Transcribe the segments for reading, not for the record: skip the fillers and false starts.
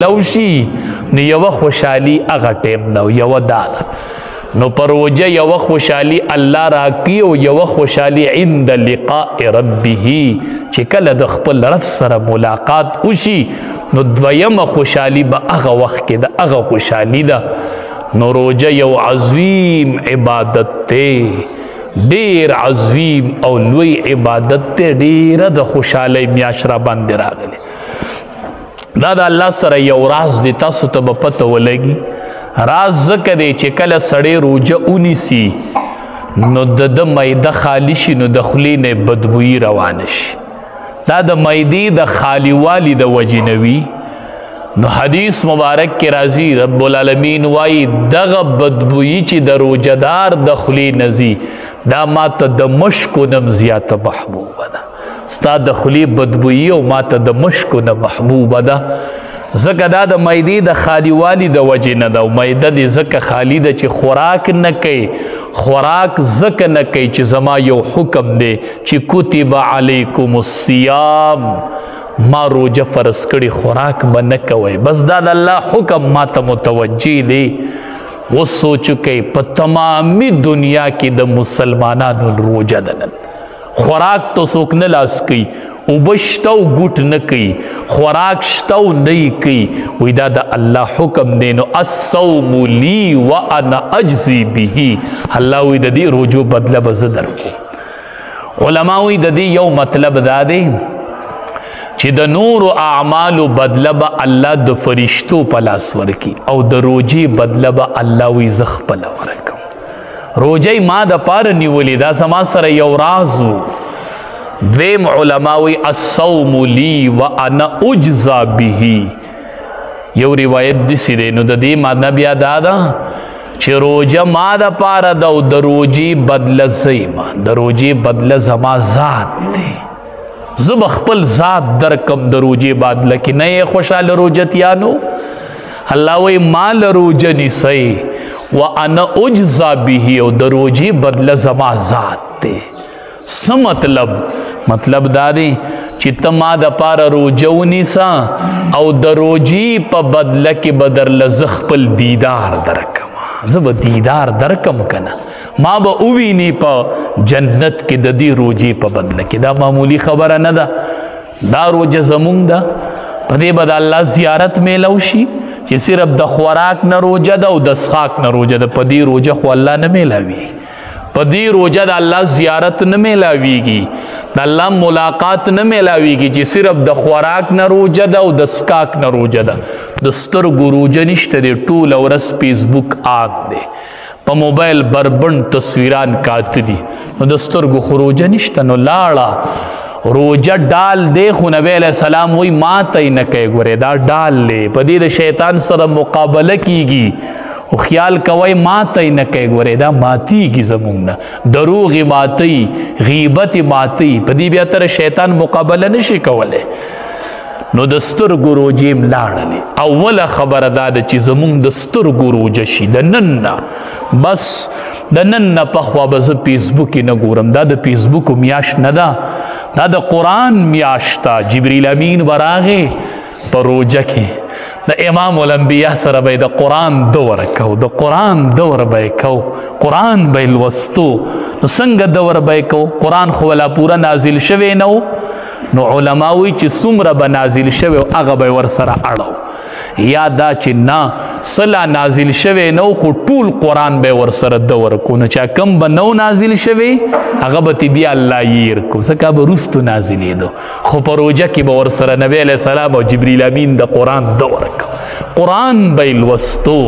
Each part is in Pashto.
لوشي نو یو خوشحالی اغا ټیم نو یو دادا نو پروجه یو خوشحالی الله راکی او یو خوشحالی عند لقاء ربه چې کله د خپل رب سره ملاقات وشي نو دویم خوشحالی به هغه وخت کې د هغه خوشحالی ده نو روجه یو عظیم عبادت ته ډیر عظیم او لوی عبادت ته ډیره د خوشحالی میاشت را باندې راغلی دا د الله سره یو راز دی تاسو ته به پته ولګي راز ځکه دی چې کله سړی روجه ونیسي نو د معده خالی شي نو د خولې نه بدبویي روانه شي دا د معدې د خالیوالي د وجې نه وي نو حدیث مبارک کې راځي رب العالمین وایي دغه بدبویي چې د روجهدار د خولې نه ځي دا ماته د مشکو نم زیاته محبوبه ده ستا د خولې بدبویي او ماته د مشکو نه محبوبه ده ځکه دا د معدې د خالیوالي د وجې نه ده او معده دې ځکه خالي ده چې خوراک نه کوي خوراک ځکه نه کوي چې زما یو حکم دی چې کتب علیکم الصیام ما روجه فرض کړي خوراک به نه کوئ بس دا د الله حکم ماته متوجه دی اوس سوچ کوئ په تمامي دنیا کې د مسلمانانو روجه ده نن خوراک تو څوک نه لاس کوي اوبه شته او ګوټ نه کوي خوراک شته او نه یې کوي وایي دا د الله حکم دی نو الصوم لی وانا اجزي به الله وایي د دې روجو بدله به زه درکوم علما وایي د دې یو مطلب دا دی چې د نورو اعمالو بدله به الله د فرشتو په لاس ورکي او د روجې بدله به الله وایي زه خپله ورکم روجه ما د پاره نیولې دا زما سره یو راز و دویم علما وایي الصوم لی وانا اجزا به یو روایت داسې دی نو د دې معنی بیا دا ده چې روجه ما د پاره ده او د روجې بدله زه یم د روجې بدله زما ذات دی زه به خپل ذات درکم د روجې بدله کې نه یې خوشحاله روجتیانو الله وایي ما له روجه نیسئ وانا اجزا به او د روجې بدله زما ذات دی څه مطلب دا دی چې ته ما د پاره روجه ونیسه او د روجې په بدله کې به درله زه خپل دیدار درکم زه به دیدار درکم که نه ما به وویني په جنت کې د دې روجې په بدله کې دا معمولی خبره نه ده دا روجه زمونږ ده په دې به د الله زیارت میلو شي چې صرف د خوراک نه روجه ده او د څښاک نه روجه ده په دې روجه خو الله نه میلاوي په دې روجه د الله زیارت نه میلاویږي د الله ملاقات نه میلاویږي چې صرف د خوراک نه روجه ده او د څښاک نه روجه ده د سترګو روجه نشته دی ټوله ورځ فیسبوک آن دی په موبایل بربند تصویران کاته دي نو د سترګو خو روجه نشته نو لاړه روجه ډال دی خو نبی علیہ السلام وی ما ته نه کوي ګورې دا ډال دی په دې د شیطان سره مقابله کیږي او خیال کوئ ما ته نه کوي ګورې دا ماتیږي زمونږ نه دروغ ماتي غیبت ماتي په دې بیا تر شیطان مقابله نشي کولی نو د سترګو روجې م لاړلې اوله خبره دا ده چې زمونږ د سترګو روجه شي د نن نه بس د نن نه پخوا به زه فیسبوک نه ګورم دا د فیسبوک میاشت نه ده دا د قرآن میاشت ده جبریل امین به راغې په روجه کې د امام الانبیا سره به د قرآن دوره کو د قرآن دوره به یې کو قرآن به یې لوستو نو څنګه دوره به یې کو قرآن خو ولا پوره نازل شوی نه نو علما وایي چې څومره به نازل شوی هغه به یې ورسره اړو یا دا چې نه صلا نازل شوی نو خو ټول قرآن به ورسره دور کو نو چا کم به نو نازل شوی هغه به تی بیا الله ییر کو ځکه به وروستو نازلېدو خو په روجه کې به ورسره نبی علیه السلام او جبریل امین د قرآن دور کو قرآن به یې لوستو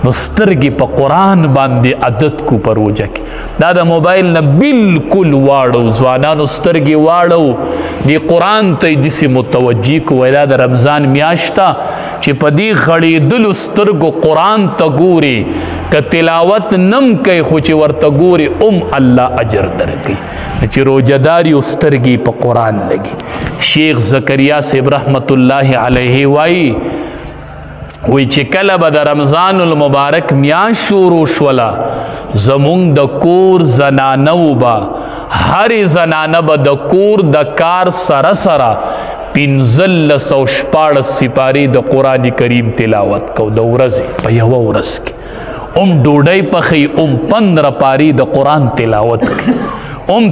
نو سترګې په قرآن باندې عادت کو په روجه کې دا د موبایل نه بالکل واړو ځوانانو سترګې واړو دې قرآن ته یې داسې متوجه کو وایي دا د رمضان میاشت ده چې په دې غړېدلو سترګو قرآن ته ګوري که تلاوت نم کوي خو چې ورته ګوري الله اجر درکوي چې روجهدار یو سترګې په قرآن لګي شیخ زکریا صاحب رحمت الله علیه وایي چې کله به د رمضان المبارک میاشت شروع شوله زمونږ د کور زنانو به هرې زنانه به د کور د کار سره سره 1514 سپاری د قرآن کریم تلاوت کو د ورځې په یوه ورځ کې ډوډۍ پخی 15 پاری د قرآن تلاوت کوي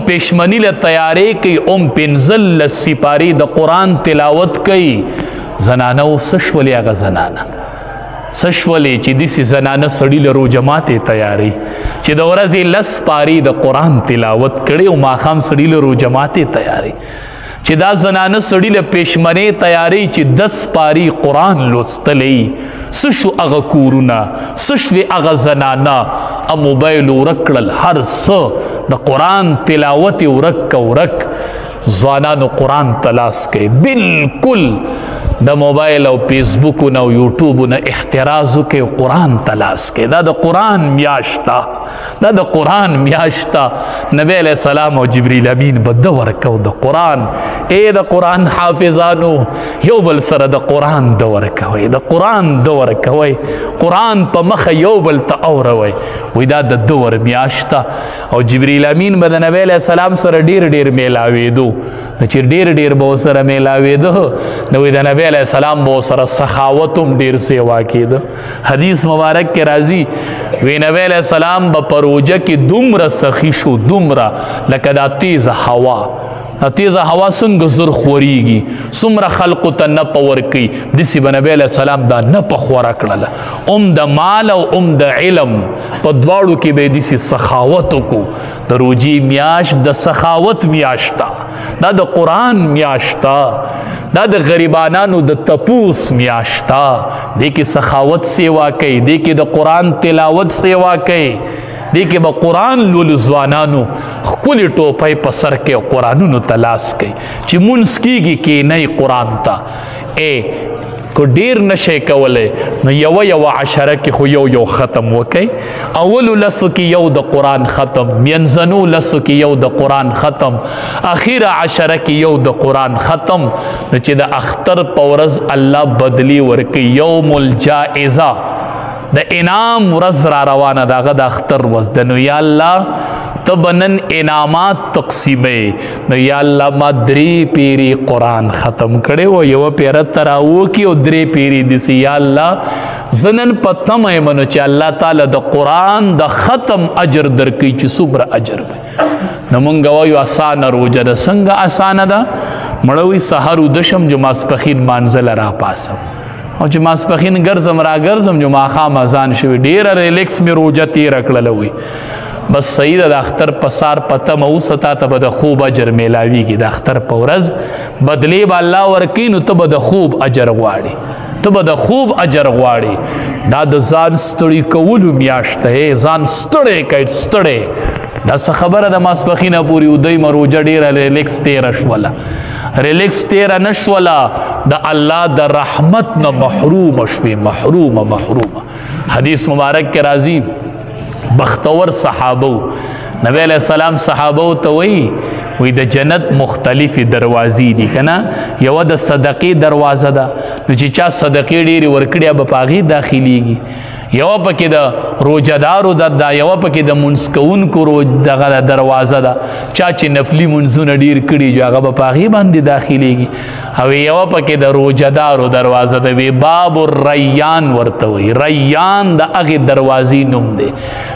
پېشمني له تیارې کوي 15 سپاری د قرآن تلاوت کوي زنانه اوس څه شولې هغه زنانه څه شولې چې داسې زنانه سړي له روژه ماتې تیاري چې د ورځې 10 پاري د قرآن تلاوت کړی او ماښام سړي له روژه ماتې تیاري چې دا زنانه سړي له پېشمنۍ تیاري چې 10 پاري قرآن لوستلی څه شو هغه کورونه څه شوې هغه زنانه موبایل ورک کړل هر څه د قرآن تلاوت یې ورک ځوانانو قرآن تلاس کوي بالکل د موبایل او فیسبوکونه او یوټیوبونه احتراز وکړي قرآن تلاس کوي دا د قرآن میاشت دا د قرآن میاشت نبی علیہ السلام او جبریل امین به ده ورکو د قرآن د قرآن حافظانو یو بل سره د قرآن ده ورکوئ د قرآن ده ورکوئ قرآن په مخه یو بل ته اوروئ وایي دا د ده ور میاشت او جبریل امین به د نبی علیہ السلام سره ډیر میلاوېدو چې ډیر به ورسره میلاوېده نو د نبی علیہ السلام به ورسره سخاوت هم ډیر سیوا کېده حدیث مبارک کې راځي وی نبی علیہ السلام به په روژه کې دومره سخي شو دومره لکه دا تیزه هوا تیزه هوا څنګه زر خورېږي څومره خلقو ته نپه ورکوي داسې به نبی علیہ السلام دا نپه خوره کړله د مال او د علم په دواړو کې به یې داسې سخاوت وکړو د روژې میاشت د سخاوت میاشته دا د قرآن میاشته دا د غریبانانو د تپوس میاشته دې کې سخاوت سیوا کوي دې کې د قرآن تلاوت سیوا کوي دې کې به قرآن لولو ځوانانو ښکلې ټوپۍ په سر کې او قرآنونو ته لاس کوي چې مونځ کېږي کښېنئ قرآن ته که ډیر نشئ کولی نو یوه عشره کې خو یو ختم وکئ اولو لسو کې یو د قرآن ختم منځنو لسو کې یو د قرآن ختم اخیره عشره کې یو د قرآن ختم نو چې د اختر په ورځ الله بدلی ورکوي یوم الجائزه د انعام ورځ را روانه ده هغه د اختر ورځ ده نو یا الله ته به نن انعامات تقسیموې نو یا الله ما 3 پیری قرآن ختم کړی و یوه پیره ته راوکي او 3 پیری داسې یا الله زه نن په تمه یم نو چې الله تعالی د قرآن د ختم اجر درکوي چې څومره اجر وي نو مونږ وایو اسانه روژه ده څنګه اسانه ده مړه وایي سحر ودشم جو ماسپښین مانځله راپاسم او چې ماسپښین ګرځم راګرځم جو ماښام اذان شوي ډېره ریلیکس مې روژه تېره کړله وي بس صحیح ده د اختر په سار په تمه اوسه تا ته به د خوب اجر میلاویږي د اختر په ورځ بدلې به الله ورکوي نو ته به د خوب اجر غواړې ته به د خوب اجر غواړې دا د ځان ستړي کولو میاشت دی ځان ستړی کوي ستړی دا څه خبره د ماسپښینه پورې ودویمه روژه ډېره ریلیکس تېره شوله ریلیکس تېره نه شوله د الله د رحمت نه محرومه شوې محرومه حدیث مبارک کې راځي بختور صحابو نبی علیہ السلام صحابو ته وی د جنت مختلفی دروازې دي که نه یوه د صدقې دروازه ده نو چې چا صدقې ډېرې ورکړي به په هغې داخلیږي یوه پکې د روژهدارو ده یوه پکې د مونځ کوونکو دغه دروازه ده چا چې نفلي مونځونه ډېر کړي جو هغه به په هغې باندې داخلیږي او یوه پکې د روژهدارو دروازه ده وی باب الریان ورته وایي ریان د هغې دروازې نوم دی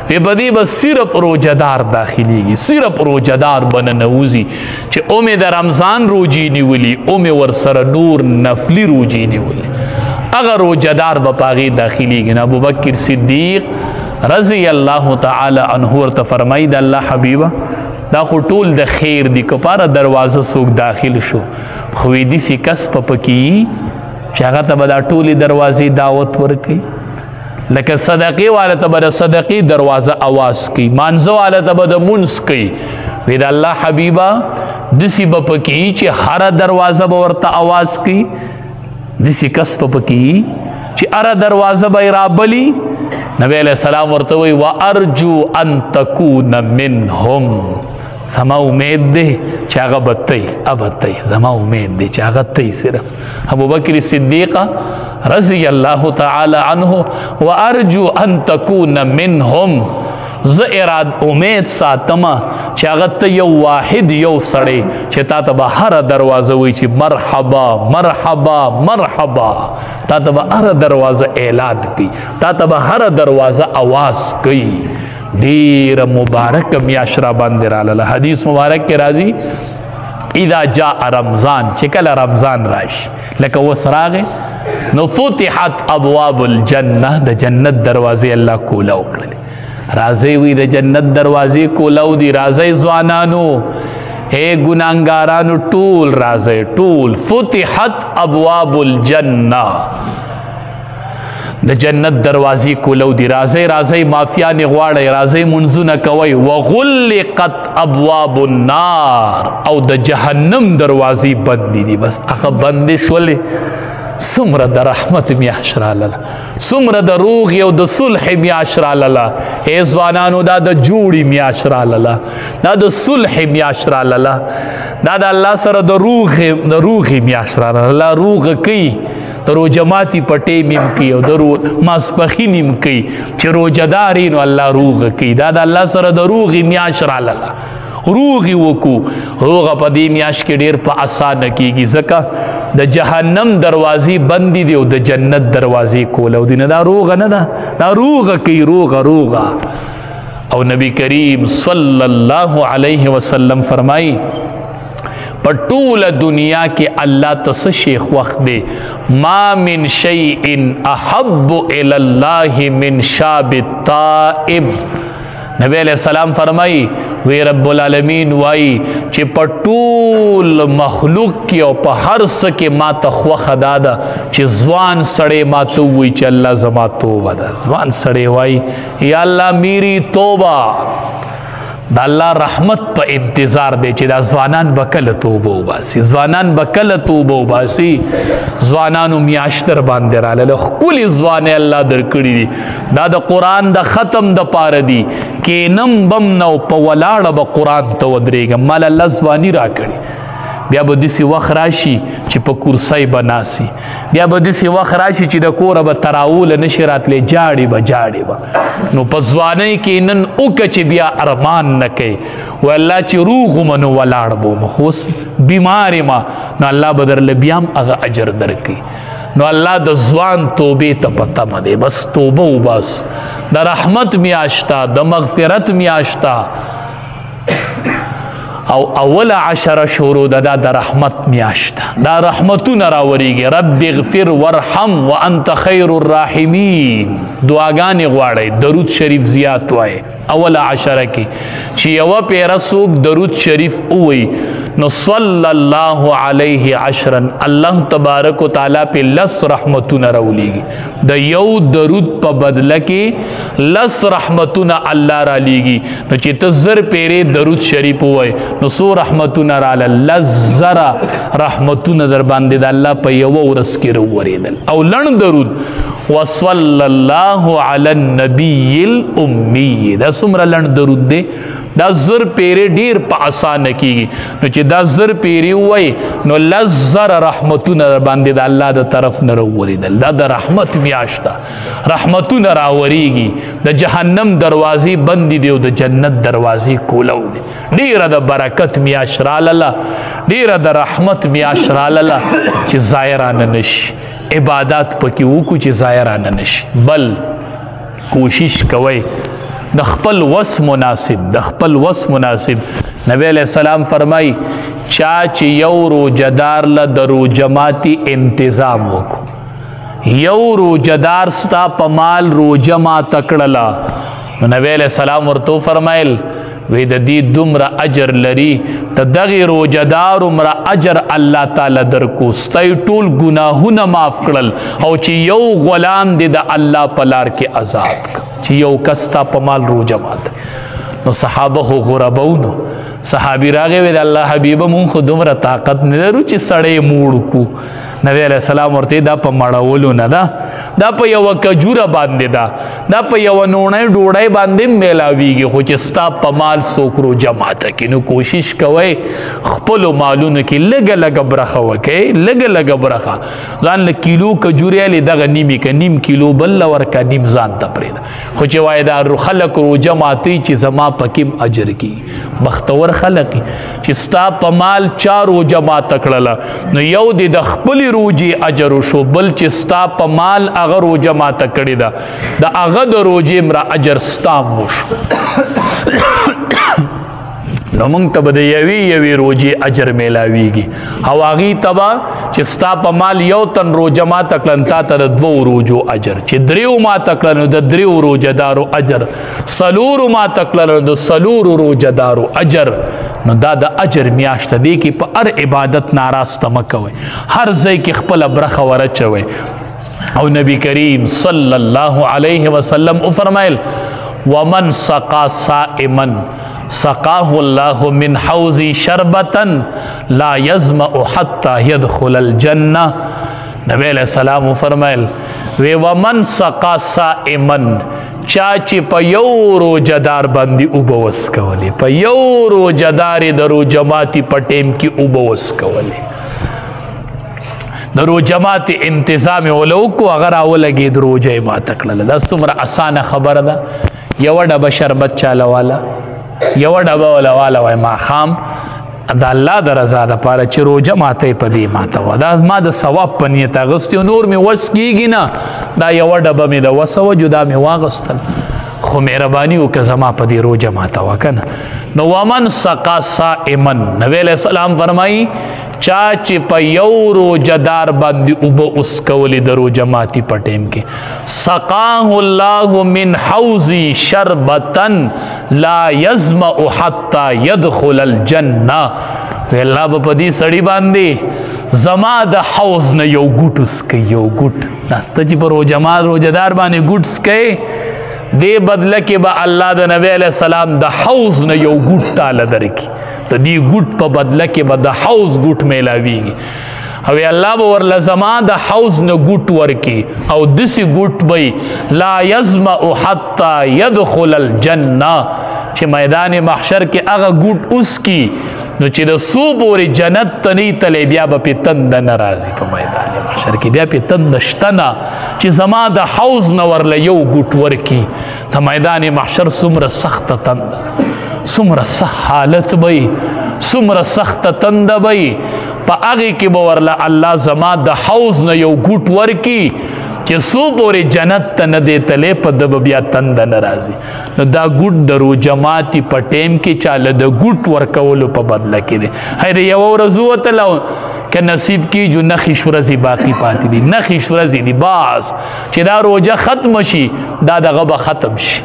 وی په دې به صرف روژهدار داخلیږي صرف روژهدار به ننوځي چې اومې د رمضان روژې نیولي اومې ورسره نور نفلي روژې نیولي هغه روژهدار به په هغې داخلیږي نو ابوبکر صدیق رضی الله تعالی عنه ورته فرمایي د الله حبیبه دا خو ټول د خیر دي که پاره دروازه څوک داخل شو خو وی داسې کس په پکې چې هغه ته به دا ټولې دروازې دعوت ورکوي لکه صدقې والا ته به د صدقې دروازه اواز کوي مانځه والا ته به د مونځ کوي وی د الله حبیبه داسې به پکې چې هره دروازه به ورته اواز کوي دسی کس په پکې چې اره دروازه به یې رابلي نبی علیہ السلام ورته وایي وارجو ان تکون منهم زما امید دی چې هغه به تی زما امید دی چې هغه تی صرف ابوبکر صدیق رضی الله تعالی عنه وارجو ان تکون منهم ز امید ساتما چې هغه ته یو واحد یو سړی چې تا ته به هره دروازه وایي چې مرحبا مرحبا مرحبا، تا ته به هره دروازه اعلان کوي، تا ته به هره دروازه آواز کوي. ډېره مبارک میاشت را باندې راغله. حدیث مبارک کې راځي اذا جاء رمضان، چې کله رمضان راشي لکه اوس راغی نو فتحت ابواب الجنه، د جنت دروازې الله کولاو کړلې. راځي وي د جنت دروازې کولاو دي، راځي ځوانانو اے ګناهګارانو ټول راځي ټول. فتحت ابواب الجنه، د جنت دروازې کولو دی، راځي راځي مافیانې غواړئ، راځي منځونه کوئ. وغلقت ابواب النار، او د جهنم دروازې بندې دي، بس هغه بندې شولې. څومره د رحمت میاشت راغله، څومره د روغې او د صلح میاشت راغله. ای ځوانانو دا د جوړې میاشت راغله، دا د صلح میاشت راغله، دا د الله سره د روغې میاشت راغله. الله روغه کوي، د روجماتي پټې میم کوي او د ماسپخین میم کوي چې روجهداري نو الله روغه کوي. دا د الله سره د روغې میاشت راغله. روغي وکو، روغه په دې میاشت کې ډېر په اسانه کېږي، ځکه د جهنم دروازې بندې دي او د جنت دروازې کولو دي. نه دا روغه نه ده، دا روغه کوي، روغه روغه. او نبی کریم صلی الله علیه وسلم فرمایي په ټوله دنیا کې الله ته څه شی خوښ دی؟ ما من شیء احب الی الله من شاب التائب. نبی علیہ السلام فرمائی وی رب العالمین وائی چې په ټول مخلوق کې او په هر څه کې ما ته خوښه دا ده چې ځوان سړی ما ته ووایي چې الله زما توبه ده. ځوان سړی وایي یا الله میری توبه. د الله رحمت په انتظار دی چې دا ځوانان به کله توبه وباسي، ځوانان به کله توبه وباسي. ځوانانو میاشت در باندې راغله، ښکلې ځوانۍ الله درکړي دي. دا د قرآن د ختم د پاره دي، کینم بم نه او په ولاړه به قرآن ته ودرېږم. مال الله ځواني راکړي. بیا به داسې وخت راشي چې په کرسۍ به ناسي، بیا به داسې وخت راشي چې د کوره به تراوله نشي راتلی، جاړې به جاړې به. نو په ځوانۍ کې نن وکړه چې بیا ارمان نه کوي و الله چې روغ وم نو ولاړ به وم، خو اوس بیمار یم نو الله به درله بیا هم هغه اجر درکوي. نو الله د ځوان توبې ته په تمه دی، بس توبه وباس. د رحمت میاشته، د مغفرت میاشته، او اول عشره شروع ده دا د رحمت میاشت، دا رحمتونه راوریږي. رب اغفر ورحم وانت خیر الراحمین. دعاګانې غواړئ، درود شریف زیات وایي اول عشره کې. چې یوه پیره څوک درود شریف ووایي نو صلی الله علیه عشرا، الله تبارک و تعالی پہ 10 رحمتونه راولیږي. د یو درود په بدله کې 10 رحمتونه الله را لیږي. نو چې ته 1000 پیرې درود شریف ووایي نو څو رحمتونه راله؟ 10,000 رحمتونه در باندې د الله په یوه ورځ کې راورېدل. او لنډ درود وصلی الله علی النبی الامی، دا څومره لنډ درود دی. دا 1000 پیرې ډیر په اسانه کېږي. نو چې دا 1000 پیرې ووایي نو 10,000 رحمتونه در باندې د الله د طرف نه راورېدل. دا د رحمت میاشت ده، رحمتونه راوریږي. د جهنم دروازې بندې دي او د جنت دروازې کولو دي. ډیره د برکت میاشت راغله، ډیره د رحمت میاشت راغله چې ضایع رانه نشي. عبادات پکې وکړو چې ضایع رانه نشي. بل کوشش کوئ د خپل وس مناسب، د خپل وس مناسب. نبی علیہ السلام فرمائی چا چې یو روجدار له د روجماتي انتظام وکړو، یو روجدار ستا په مال روجه ماته کړله، نو نبی علیہ السلام ورته فرمایل وی د دې دومره اجر لري، د دغې روجهدار عمره اجر الله تعالی درکو، ستی ټول ګناهونه معاف کړل، او چې یو غلام دی د الله په لار کې آزاد کړ، چې یو کس تا په مال روجه مات. نو صحابه خو غربونو، صحابي راغی وی د الله حبیبه مونږ خو دومره طاقت نه لرو چې سړی موړ کو، نبی علیہ السلام ورته دا په مړولو نه ده، دا په یوه کجوره باندې ده، دا په یوه نوڼۍ ډوډۍ باندې میلاویږي. خو چې ستا په مال څوک روژه ماته کړي نو کوشش کوئ خپلو مالونو کې لږه لږه برخه وکړئ، لږه لږه برخه. ځان له کیلو کجورې هلې دغه نیمې که نیم کیلو بل له ورکه، نیم ځان ته پرېږده. خو چې وایي دا خلک روژه ماتوي چې زما پکې اجر کېږي. بختور خلک چې ستا په مال چا روژه ماته کړله نو یو دې د خپلې روژې اجر وشو، بل چې ستا په مال هغه روژه ماته کړې ده د هغه د روژې مره اجر ستا وشو. نو موږ ته به د یوې روژې اجر میلاویږي، او هغې ته به چې ستا په مال یو تن روژه ماته کړه تا ته د 2 روژو اجر، چې 3 ماته کړه نو د 3 روژه دارو اجر، 4 ماته کړه نو د 4 روژه دارو اجر. نو دا د اجر میاشت دی کې په هر عبادت ناراسته مه کوئ، هر ځای کې خپله برخه ورچوئ. او نبی کریم صلی الله علیه وسلم فرمایل ومن سقا صائما سقاه الله من حوض شربتا لا يظمأ حتى يدخل الجنه. نبی علیہ السلام فرمایل وی ومن سقا صائما، چا چې په یو روژهدار باندې اوبه وڅکولې، په یو روژهدار د روژه ماتي په ټیم کې اوبه وڅکولې، د روژه ماتي انتظام یې وله وکړو، هغه راولګېد روژه یې ماته کړله. دا څومره اسانه خبره ده. یوه ډبه شربت چاله واله، یوه ډبه وله واله وایي ماښام د الله د رضا دپاره چې روژه ماته یې په دې ماته وه، دا ما د ثواب په نیت اخیستې و، نور مې وس کېږي نه، دا یوه ډبه مې د وسه وه جدا مې واغستل، خو مهرباني وکړه زما په دې روژه ماته وه که نه. نو ومن سقا صائما، نبی علیہ السلام فرمایي چا چې په یو روژهدار باندې اوبه وڅکولې د روژه ماتي په ټیم کې، سقاه الله من حوض شربتا لا يظمأ حتى يدخل الجنه. وی الله به په دې سړي باندې زما د حوض نه یو ګوټ وڅکوي، یو ګوټ. ناسته چې په روژهدار باندې ګوټ وڅکوي، دې بدله کې به الله د نبی علیہ السلام د حوض نه یو ګوټ تاله درکړي، د دې ګوټ په بدله کې به د حوض ګوټ میلاویږي. او الله به ورله زما د حوض نه ګوټ ورکړي، او داسې ګوټ به لا يظمأ حتى يدخل الجنه، چې میدان محشر کې هغه ګوټ وڅکي نو چې د څو پورې جنت ته نه تللی بیا به پې تنده نه راځي. په میدان محشر کې بیا پې تنده شته نه چې زما د حوض نه ورله یو ګوټ ورکړي. د میدان محشر څومره سخته تنده، څومره سخت حالت به وي، څومره سخته تنده به وي، په هغې کې به ورله الله زما د حوض نه یو ګوټ ورکړي چې څو پورې جنت ته نه دی تللی په ده به بیا تنده نه راځي. نو دا ګوټ د روژه ماتي په ټیم کې چاله د ګوټ ورکولو په بدله کې دی. هی د یوه ورځ ووتله که نصیب کیږو نښې ورځې باقي پاتې دي، نښې ورځې دي باز چې دا روژه ختمه شي دا دغه به ختم شي،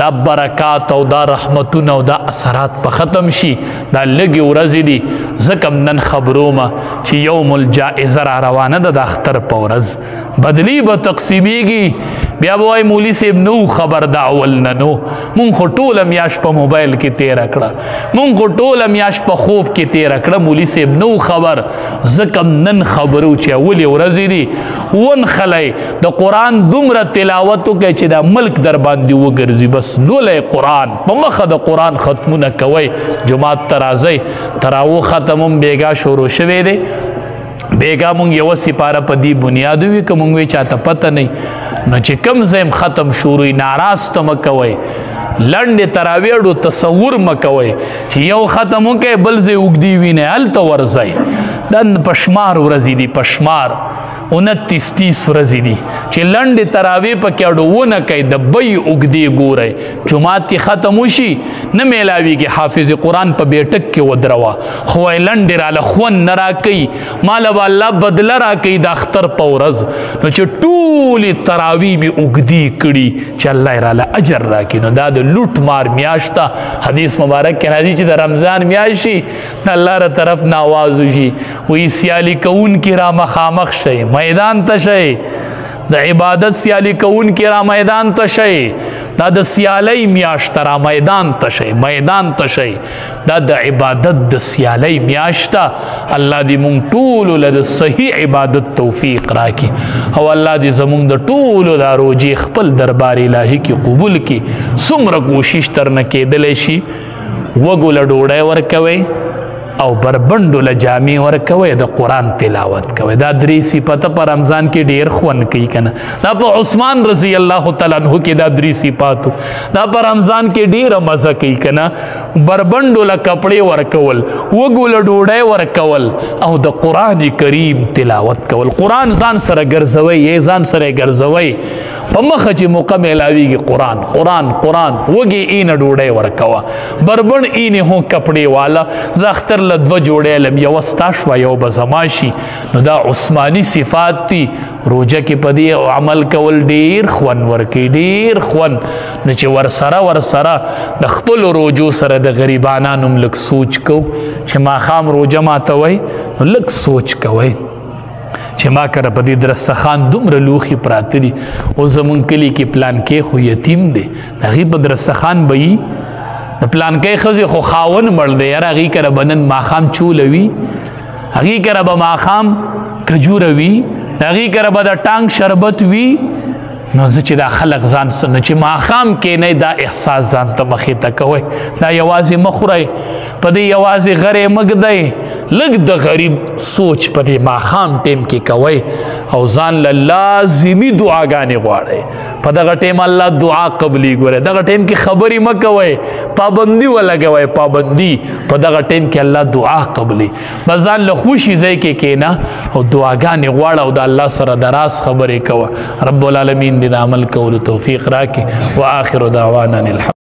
دا برکات او دا رحمتونه او دا اثرات په ختم شي، دا لږې ورځې دي. ځکه نن خبرومه چې یوم الجائزه را روانه ده د اختر په ورځ، بدلی به تقسیمیږي. بیا به وایي مولي صاحب نو خبر دا اول نه نو، مونږ خو ټوله میاشت په موبایل کې تېره کړه، مونږ خو ټوله میاشت په خوب کې تېره کړه، مولي صاحب نو خبر. ځکه نن خبرو چې اولې ورځې دي ونښلی د قرآن دومره تلاوت وکړئ چې دا ملک در باندې وګرځي. بس لولی قرآن په مخه د قرآن ختمونه کوئ، جماعت ته راځئ. تراوو ختم هم بیګا شروع شوی دی، بیګا مونږ یوه سپاره په دې بنیاد وي که مونږ وی چاته پته نه نو چې کم ځای ختم شروع ناراسته مه کوئ، لنډې تراویړو تصور مه کوئ چې یو ختم وکئ بل ځای اوږدې وینئ هلته ورځئ. دا په شمار ورځې دي، په شمار 29-30 ورځې دي چې لنډې تراویح پکې اډوونه کوي، د بی اوږدې ګورئ. جومات کې ختم وشي نه میلاویږي، حافظ قرآن په بیټک کې ودروه، خو وایي لنډې راله خوند نه راکوي، ماله به الله بدله راکوي د اختر په ورځ. نو چې ټولې تراویح مې اوږدې کړي چې الله یې راله اجر راکړي. نو دا د لوټ مار میاشت ده. حدیث مبارک کې راځي چې د رمضان میاشت شي د الله ر طرف نه آواز وشي، وایي سیالي کوونکي را مخامخ شئ، میدان ته شئ، د عبادت سیالي کوونکي را میدان ته شئ، د دا د سیالی میاشت را میدان تشي دا د عبادت د سیالی میاشت الله دې مونږ ټولو له د صحیح عبادت توفیق راکړي او الله دې زمونږ د ټولو دا روجې خپل دربار الهي کې قبول کړي څومره کوشش ترنه کېدلی شي وږو له ډوډۍ ورکوئ او بربندو له جامې ورکوئ د قرآن تلاوت کوئ دا درې صفته په رمضان کې ډېر خوند کوي که نه دا په عثمان رضی الله تعالی عنه کې دا درې صفاتو دا په رمضان کې ډېره مزه کوي که نه بربندو له کپړې ورکول وږو له ډوډۍ ورکول او د قرآن کریم تلاوت کول قرآن ځان سره ګرځوئ ځان سره یې ګرځوئ په مخه چې موقع میلاویږي قرآن وږې اینه ډوډۍ ورکوه بربند اینې هو کپړې والا زه اختر له دوه جوړې علم یوه ستا شوه یو به زما شي نو دا عثماني صفات دي روژه کې په دې عمل کول ډېر خوند ورکوي ډېر خوند نو چې ورسره د خپلو روجو سره د غریبانانو هم لږ سوچ کوو چې ماښام روژه ماتوئ نو لږ سوچ کوئ چې ما کره په دې درستخان دومره لوښي پراته دي او زمونږ کلي کې پلانکې خو یتیم دی د هغې په درستخان به وي د پلانکۍ ښځې خو خاون مړ دی یاره هغې کره به نن ماښام چوله وي هغې کره به ماښام کجوره وي هغې کره به د ټانک شربت وي نو زه چې دا خلق ځان نو چې ماښام کینئ دا احساس ځان ته مخې ته کوئ دا یوازې مه خورئ په دې یوازې غرې مه ږدئ لږ د غریب سوچ په دې ماښام ټیم کې کوئ او ځان له لازمي دعاګانې غواړئ په دغه ټیم الله دعا قبلي ګوره دغه ټیم کې خبرې مه کوئ پابندي ولګوئ پابندي په دغه ټیم کې الله دعا قبلي بس ځان له خوشي ځای کې کښېنه او دعاګانې غواړه او د الله سره د راز خبرې کوه رب العالمین دې د عمل کولو توفیق راکړي وآخر دعوانا الحمد